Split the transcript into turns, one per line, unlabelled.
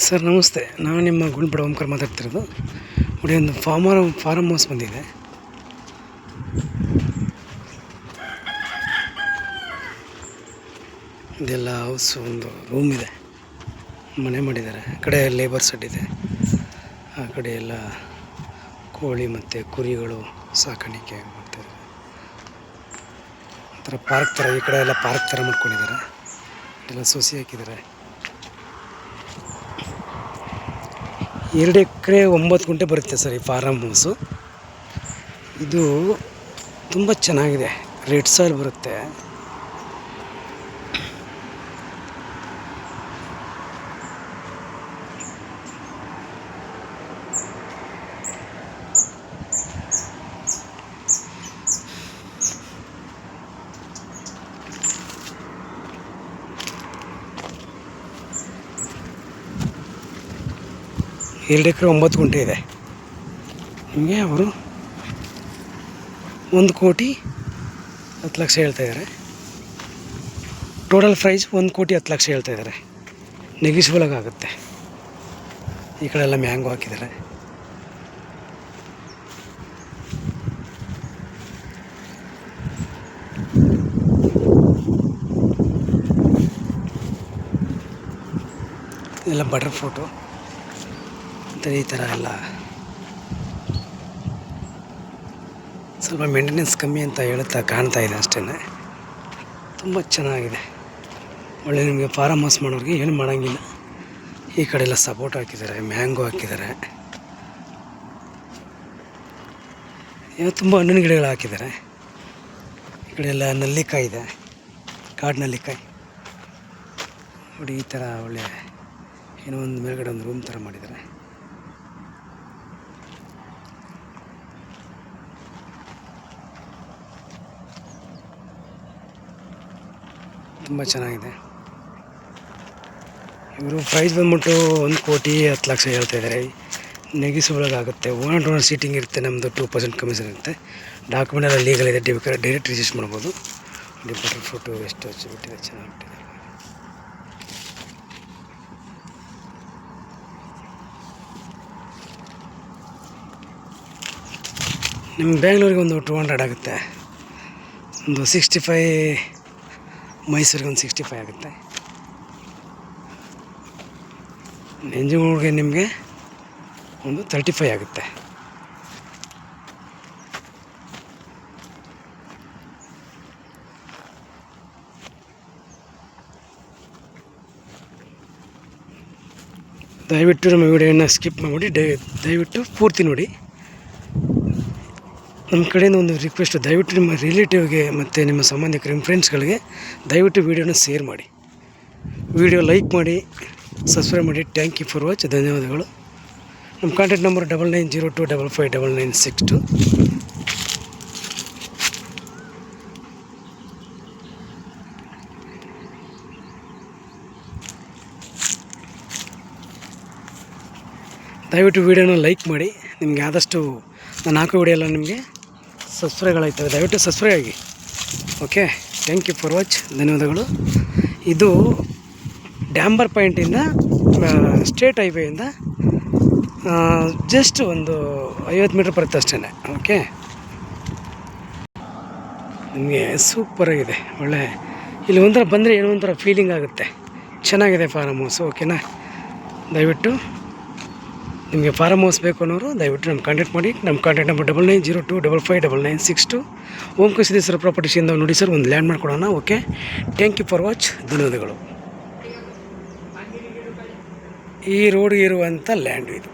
Sir ನಮಸ್ತೆ, ನಾನು ನಿಮ್ಮ ಗುಂಡ್ಪಡ ಓಂಕಾರ ಮಾತಾಡ್ತಿರೋದು. ನೋಡಿ, ಒಂದು ಫಾರಮ್ ಹೌಸ್ ಬಂದಿದೆ. ಇದೆಲ್ಲ ಹೌಸ್, ಒಂದು ರೂಮ್ ಇದೆ, ಮನೆ ಮಾಡಿದ್ದಾರೆ. ಆ ಕಡೆ ಲೇಬರ್ ಸೆಡ್ ಇದೆ, ಆ ಕಡೆ ಎಲ್ಲ ಕೋಳಿ ಮತ್ತು ಕುರಿಗಳು ಸಾಕಾಣಿಕೆ ಮಾಡ್ತಾಯಿದ್ದಾರೆ. ಆ ಥರ ಪಾರ್ಕ್ ಥರ, ಈ ಕಡೆ ಎಲ್ಲ ಪಾರ್ಕ್ ಥರ ಮಾಡ್ಕೊಂಡಿದ್ದಾರೆ. ಎಲ್ಲ ಸೊಸಿ ಹಾಕಿದ್ದಾರೆ. 2 ಎಕರೆ 9 ಗುಂಟೆ ಬರುತ್ತೆ ಸರ್ ಈ ಫಾರಮ್ ಹೌಸು. ಇದು ತುಂಬ ಚೆನ್ನಾಗಿದೆ, ರೆಡ್ ಸಾಯಿಲ್ ಬರುತ್ತೆ. ಎರಡು ಎಕರೆ 9 ಗುಂಟೆ ಇದೆ. ನಿಮಗೆ ಅವರು 1,10,00,000 ಹೇಳ್ತಾಯಿದ್ದಾರೆ. Total price 1,10,00,000 ಹೇಳ್ತಾಯಿದ್ದಾರೆ. ನೆಗಿಸ್ಬಲ್ ಆಗುತ್ತೆ. ಈ ಕಡೆ ಎಲ್ಲ ಮ್ಯಾಂಗೋ ಹಾಕಿದ್ದಾರೆ. ಎಲ್ಲ ಬಟರ್ ಫ್ರೂಟು ಈ ಥರ ಎಲ್ಲ ಸ್ವಲ್ಪ ಮೇಂಟೆನೆನ್ಸ್ ಕಮ್ಮಿ ಅಂತ ಕಾಣ್ತಾ ಇದೆ ಅಷ್ಟೇ. ತುಂಬ ಚೆನ್ನಾಗಿದೆ, ಒಳ್ಳೆ ನಿಮಗೆ ಫಾರಮ್ ಹೌಸ್ ಮಾಡೋರಿಗೆ ಏನು ಮಾಡೋಂಗಿಲ್ಲ. ಈ ಕಡೆ ಎಲ್ಲ ಸಪೋರ್ಟ್ ಹಾಕಿದ್ದಾರೆ, ಮ್ಯಾಂಗೋ ಹಾಕಿದ್ದಾರೆ, ತುಂಬ ಹಣ್ಣಿನ ಗಿಡಗಳು ಹಾಕಿದ್ದಾರೆ. ಈ ಕಡೆ ಎಲ್ಲ ನಲ್ಲಿಕಾಯಿ ಇದೆ, ಕಾಡು ನಲ್ಲಿಕಾಯಿ ನೋಡಿ. ಈ ಥರ ಒಳ್ಳೆ ಏನೋ ಒಂದು ಮೇಲ್ಗಡೆ ಒಂದು ರೂಮ್ ಥರ ಮಾಡಿದ್ದಾರೆ. ತುಂಬ ಚೆನ್ನಾಗಿದೆ. ಇವರು ಪ್ರೈಸ್ ಬಂದ್ಬಿಟ್ಟು 1,10,00,000 ಹೇಳ್ತಾಯಿದ್ದಾರೆ. ನೆಗಿಸೊಳಗಾಗುತ್ತೆ. ಓನರ್ ಸೀಟಿಂಗ್ ಇರುತ್ತೆ, ನಮ್ಮದು 2% ಕಮಿಷನ್ ಇರುತ್ತೆ. ಡಾಕ್ಯುಮೆಂಟ್ ಎಲ್ಲ ಲೀಗಲ್ ಇದೆ, ಡೈರೆಕ್ಟ್ ರಿಜಿಸ್ಟರ್ ಮಾಡ್ಬೋದು. ಬಟರ್ ಫ್ರೂಟು ಎಷ್ಟು ಹಚ್ಚಿಬಿಟ್ಟಿದೆ, ಚೆನ್ನಾಗಿಬಿಟ್ಟಿದೆ. ನಿಮ್ಮ ಬ್ಯಾಂಗ್ಳೂರಿಗೆ ಒಂದು 200 ಆಗುತ್ತೆ, ಒಂದು 65, ಮೈಸೂರಿಗೆ ಒಂದು 65 ಆಗುತ್ತೆ. ನಂಜನಗೂಡಿಗೆ ನಿಮಗೆ ಒಂದು 35 ಆಗುತ್ತೆ. ದಯವಿಟ್ಟು ನಮ್ಮ ವಿಡಿಯೋನ ಸ್ಕಿಪ್ ಮಾಡಿಬಿಡಿ, ದಯವಿಟ್ಟು ಪೂರ್ತಿ ನೋಡಿ. ನಮ್ಮ ಕಡೆಯಿಂದ ಒಂದು ರಿಕ್ವೆಸ್ಟ್, ದಯವಿಟ್ಟು ನಿಮ್ಮ ರಿಲೇಟಿವ್ಗೆ ಮತ್ತು ನಿಮ್ಮ ಸಂಬಂಧಿಕರು, ನಿಮ್ಮ ಫ್ರೆಂಡ್ಸ್ಗಳಿಗೆ ದಯವಿಟ್ಟು ವೀಡಿಯೋನ ಶೇರ್ ಮಾಡಿ, ವಿಡಿಯೋ ಲೈಕ್ ಮಾಡಿ, ಸಬ್ಸ್ಕ್ರೈಬ್ ಮಾಡಿ. ಥ್ಯಾಂಕ್ ಯು ಫಾರ್ ವಾಚ್, ಧನ್ಯವಾದಗಳು. ನಮ್ಮ ಕಾಂಟ್ಯಾಕ್ಟ್ ನಂಬರ್ 9902559962. ದಯವಿಟ್ಟು ವೀಡಿಯೋನ ಲೈಕ್ ಮಾಡಿ. ನಿಮಗೆ ಆದಷ್ಟು ನಾನು ಹಾಕೋ ವಿಡಿಯೋ ಎಲ್ಲ ನಿಮಗೆ ಸಬ್ಸ್ಕ್ರೈಬ್ಗಳಾಗ್ತವೆ, ದಯವಿಟ್ಟು ಸಬ್ಸ್ಕ್ರೈಬ್ ಆಗಿ. Okay, thank you for watch, ಧನ್ಯವಾದಗಳು. ಇದು ಡ್ಯಾಂಬರ್ ಪಾಯಿಂಟಿಂದ ಸ್ಟೇಟ್ ಹೈವೇಯಿಂದ ಜಸ್ಟ್ ಒಂದು 50 ಮೀಟ್ರ್ ಬರುತ್ತೆ ಅಷ್ಟೇ. ಓಕೆ, ನಿಮಗೆ ಸೂಪರಾಗಿದೆ. ಒಳ್ಳೆ ಇಲ್ಲಿ ಒಂಥರ ಬಂದರೆ ಏನೋ ಒಂಥರ ಫೀಲಿಂಗ್ ಆಗುತ್ತೆ. ಚೆನ್ನಾಗಿದೆ ಫಾರಮ್ ಹೌಸು. ಓಕೆನಾ, ದಯವಿಟ್ಟು ನಿಮಗೆ ಫಾರಮ್ ಹೌಸ್ ಬೇಕು ಅನ್ನೋರು ದಯವಿಟ್ಟು ನಮ್ಮ ಕಾಂಟ್ಯಾಕ್ಟ್ ಮಾಡಿ. ನಮ್ಮ ಕಾಂಟ್ಯಾಕ್ಟ್ ನಂಬರ್ 9902559962. ಓಂಕಾರ ಸಿದ್ದೇಶ್ವರ ಪ್ರಾಪರ್ಟೀಸಿಂದ ನೋಡಿ ಸರ್, ಒಂದು ಲ್ಯಾಂಡ್ ಮಾಡಿಕೊಡೋಣ. Okay, thank you for watch, ಧನ್ಯವಾದಗಳು. ಈ ರೋಡ್ಗೆ ಇರುವಂಥ ಲ್ಯಾಂಡ್ ಇದು.